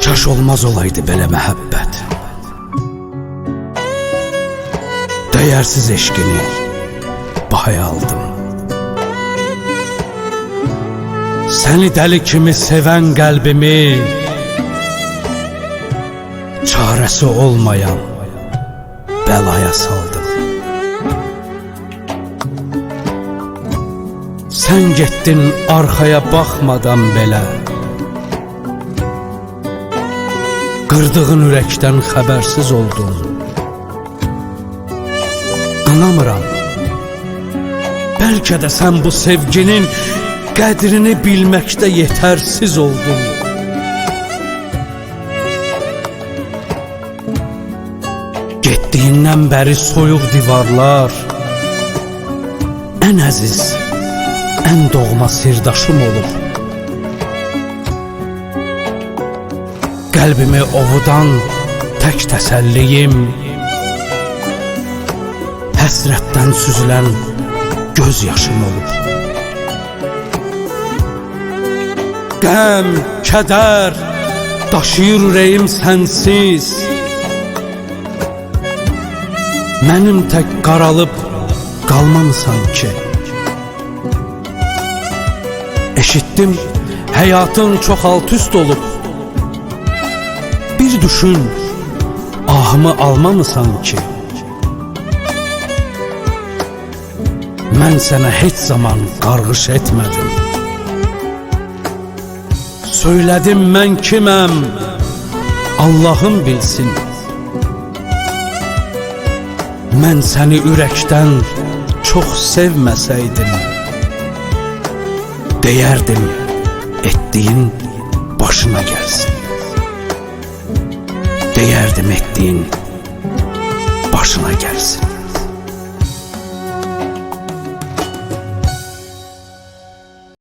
Kaş olmaz olaydı belə məhəbbət. Dəyərsiz eşqini bahaya aldım. Səni dəli kimi sevən qəlbimi çarəsi olmayan bəlaya saldım. Sən getdin arxaya baxmadan belə, qırdığın ürəkdən xəbərsiz oldum. Anlamıram, bəlkə də sən bu sevginin qədrini bilməkdə yetərsiz oldun. Getdiyindən bəri soyuq divarlar ən əziz, ən doğma sirdaşım olub. Qəlbimi ovudan tək təsəlliyim, həsrətdən süzülən göz yaşım olub. Qəm, kədər daşıyır ürəyim sənsiz. Mənim tək qaralıb qalmamısan ki. Eşitdim, həyatın çox alt-üst olub. Bir düşün, ahımı almamısan ki. Mən sənə heç zaman qarğış etmədim. Söylədim mən kiməm, Allahım bilsin. Mən səni ürəkdən çox sevməsəydim, deyərdim, etdiyin başına gəlsin. Deyərdim, etdiyin başına gəlsin.